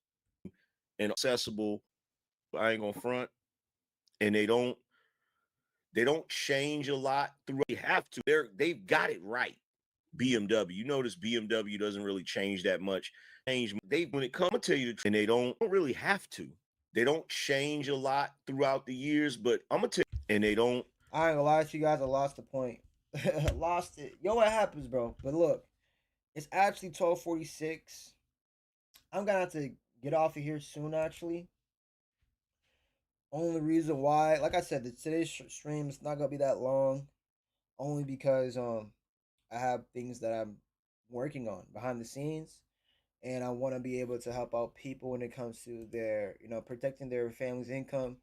and accessible, I ain't gonna front, and they don't change a lot through. They have to. They've got it right. BMW, you notice BMW doesn't really change that much. When it comes to you, and they don't really have to. They don't change a lot throughout the years, but I'm gonna tell you, and they don't. I ain't gonna lie to you guys. I lost the point. Lost it. Yo, what happens, bro? But look, it's actually 12:46. I'm gonna have to get off of here soon. Actually, only reason why, like I said, today's stream is not gonna be that long. Only because I have things that I'm working on behind the scenes, and I want to be able to help out people when it comes to their, protecting their family's income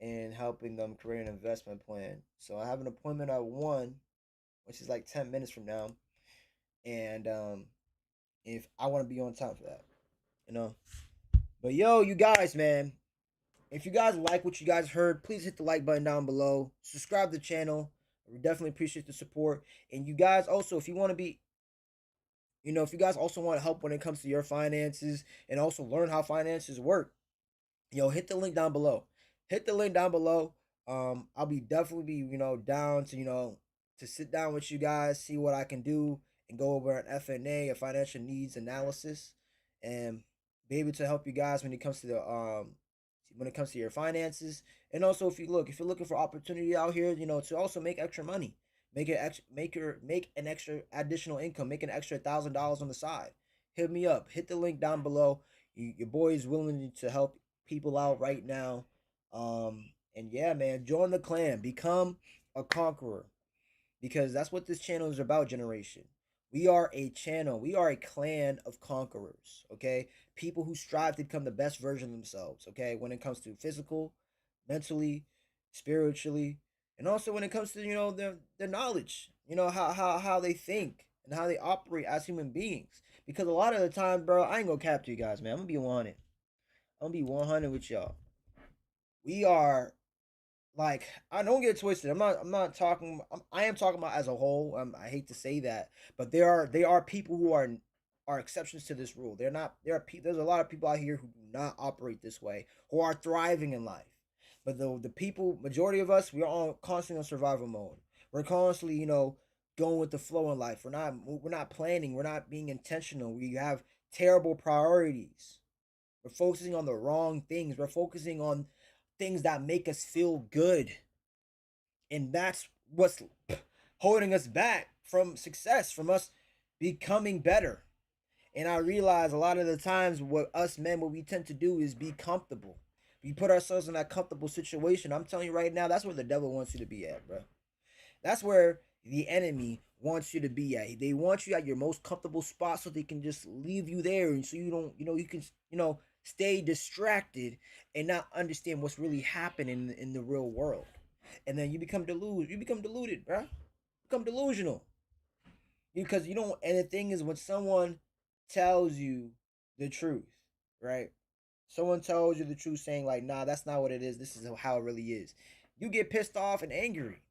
and helping them create an investment plan. So I have an appointment at 1, which is like 10 minutes from now, and if I want to be on time for that, you know. But yo, you guys, man, if you guys like what you guys heard, please hit the like button down below. Subscribe to the channel. We definitely appreciate the support. And you guys also, if you want to be, if you guys also want help when it comes to your finances and also learn how finances work, hit the link down below. Hit the link down below. I'll be definitely be, down to, to sit down with you guys, see what I can do, and go over an FNA, a financial needs analysis, and be able to help you guys when it comes to your finances. And also, if you're looking for opportunity out here, to also make extra money, make an extra additional income, make an extra $1,000 on the side, hit me up. Hit the link down below. Your boy is willing to help people out right now. And yeah, man, join the clan, become a conqueror, because that's what this channel is about, generation. We are a channel. We are a clan of conquerors, okay? People who strive to become the best version of themselves, okay? When it comes to physical, mentally, spiritually, and also when it comes to, their knowledge, how they think and how they operate as human beings. Because a lot of the time, bro, I ain't gonna cap to you guys, man. I'm gonna be 100. I'm gonna be 100 with y'all. We are, like, I don't get it twisted. I'm not talking. I am talking about as a whole. I hate to say that, but there are people who are exceptions to this rule. They're not. There's a lot of people out here who do not operate this way, who are thriving in life. But the people, majority of us, we are all constantly on survival mode. We're constantly, going with the flow in life. We're not planning. We're not being intentional. We have terrible priorities. We're focusing on the wrong things. We're focusing on things that make us feel good. And that's what's holding us back from success, from us becoming better. And I realize a lot of the times what we tend to do is be comfortable. We put ourselves in that comfortable situation. I'm telling you right now, that's where the devil wants you to be at, bro. That's where the enemy wants you to be at. They want you at your most comfortable spot so they can just leave you there, and so you don't, you can, stay distracted and not understand what's really happening in the real world. And then you become deluded. You become deluded, bro. You become delusional. Because and the thing is, when someone tells you the truth, right? Someone tells you the truth saying like, nah, that's not what it is. This is how it really is. You get pissed off and angry.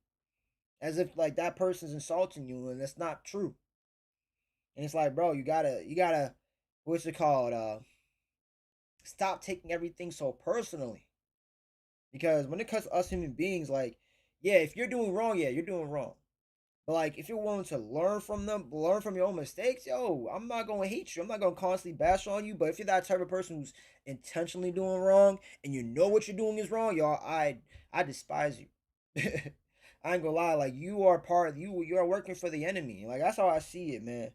As if like that person's insulting you, and that's not true. And it's like, bro, you gotta, what's it called? Stop taking everything so personally. Because when it comes to us human beings, like, yeah, if you're doing wrong, yeah, you're doing wrong. But like, if you're willing to learn from them, learn from your own mistakes, yo, I'm not gonna hate you. I'm not gonna constantly bash on you. But if you're that type of person who's intentionally doing wrong and you know what you're doing is wrong, y'all, I despise you. I ain't gonna lie, like you are part of you are working for the enemy. Like that's how I see it, man.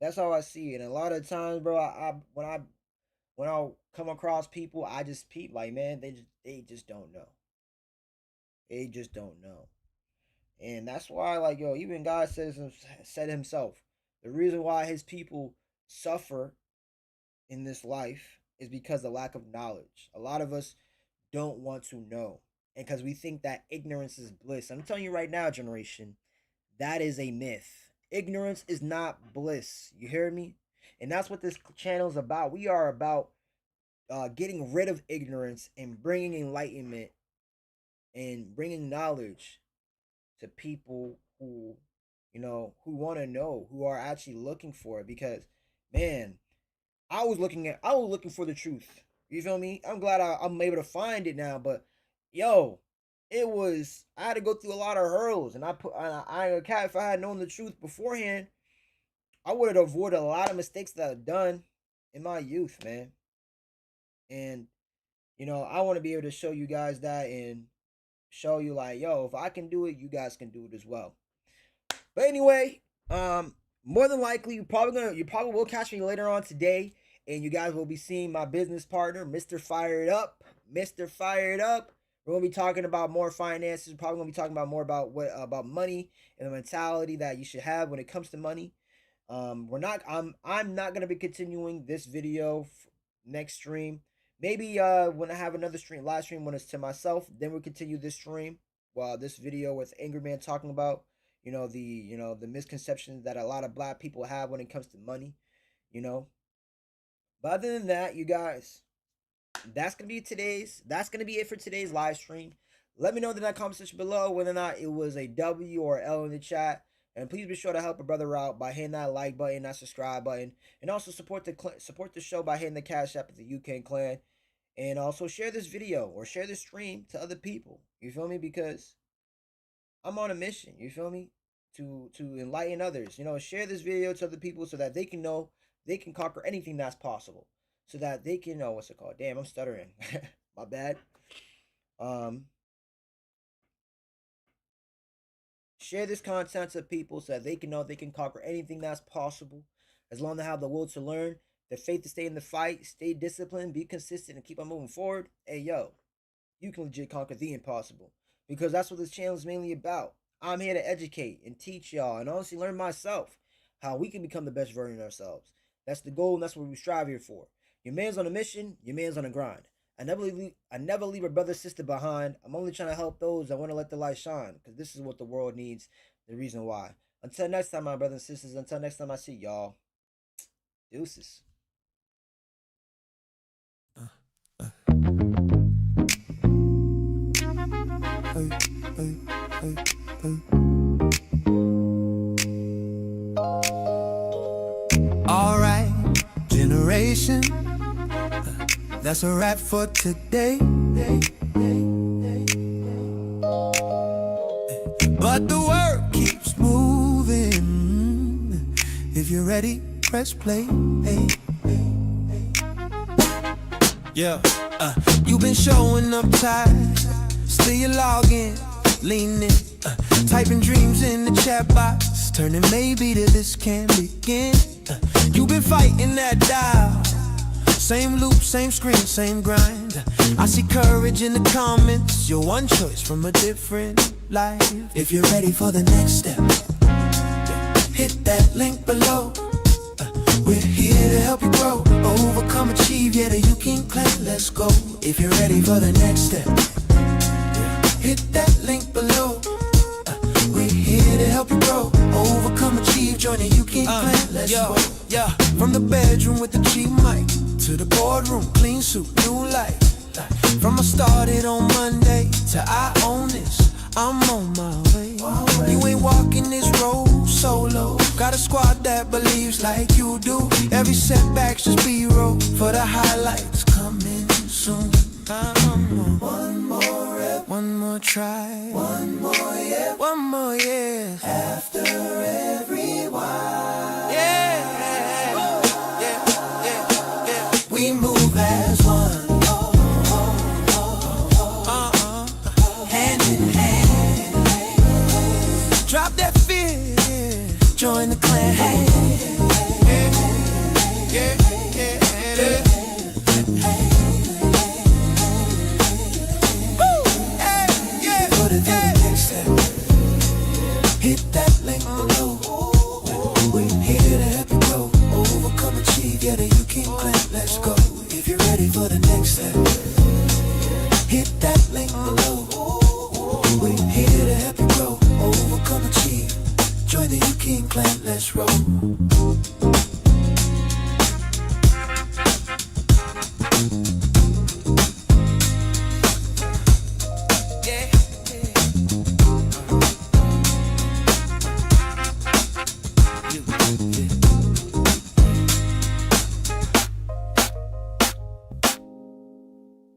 That's how I see it. And a lot of times, bro, when I come across people, I just peep like, man, they just don't know. They just don't know. And that's why, like, yo, even God said himself, the reason why his people suffer in this life is because of lack of knowledge. A lot of us don't want to know. And because we think that ignorance is bliss. I'm telling you right now, generation, that is a myth. Ignorance is not bliss. You hear me? And that's what this channel is about. We are about getting rid of ignorance and bringing enlightenment and bringing knowledge to people who, who want to know, who are actually looking for it. Because, man, I was looking for the truth. You feel me? I'm glad I'm able to find it now. But yo, I had to go through a lot of hurdles, and if I had known the truth beforehand, I would have avoided a lot of mistakes that I've done in my youth, man. And I want to be able to show you guys that and show you like, yo, if I can do it, you guys can do it as well. But anyway, more than likely you probably will catch me later on today, and you guys will be seeing my business partner, Mr. Fired Up. Mr. Fired Up. We're gonna be talking about more finances. We're probably gonna be talking about more about money and the mentality that you should have when it comes to money. I'm not gonna be continuing this video next stream. Maybe when I have another live stream when it's to myself, then we'll continue this stream. Well, this video with Angry Man talking about the misconceptions that a lot of black people have when it comes to money. But other than that, you guys, that's gonna be it for today's live stream. Let me know in the comment section below whether or not it was a W or L in the chat. And please be sure to help a brother out by hitting that like button, that subscribe button, and also support the show by hitting the Cash App at the UK Clan. And also share this video or share this stream to other people. You feel me? Because I'm on a mission. You feel me? To enlighten others. Share this video to other people so that they can know they can conquer anything that's possible. So that they can know what's it called. Damn, I'm stuttering. My bad. Share this content to people so that they can know they can conquer anything that's possible. As long as they have the will to learn, the faith to stay in the fight, stay disciplined, be consistent, and keep on moving forward. Hey, yo, you can legit conquer the impossible. Because that's what this channel is mainly about. I'm here to educate and teach y'all and honestly learn myself how we can become the best version of ourselves. That's the goal, and that's what we strive here for. Your man's on a mission, your man's on a grind. I never leave a brother, sister behind. I'm only trying to help those that want to let the light shine, because this is what the world needs, the reason why. Until next time, my brothers and sisters, until next time I see y'all, deuces. Alright, generation, that's a wrap for today. But the world keeps moving. If you're ready, press play. Yeah, you've been showing up tired. Still you log in, leaning, typing dreams in the chat box, turning maybe to this can begin. You've been fighting that dial. Same loop, same screen, same grind. I see courage in the comments. You're one choice from a different life. If you're ready for the next step, hit that link below. We're here to help you grow, overcome, achieve, yeah, the you can claim. Let's go. If you're ready for the next step, hit that link below. We're here to help you grow, overcome, achieve, join the you can claim. Let's go. Yeah, from the bedroom with the cheap mic to the boardroom, clean suit, new life. From I started on Monday to I own this, I'm on my way. You ain't walking this road solo. Got a squad that believes like you do. Every setback's just B-roll for the highlights coming soon. One more rep. One more try. One more, yeah. One more, yeah. After it.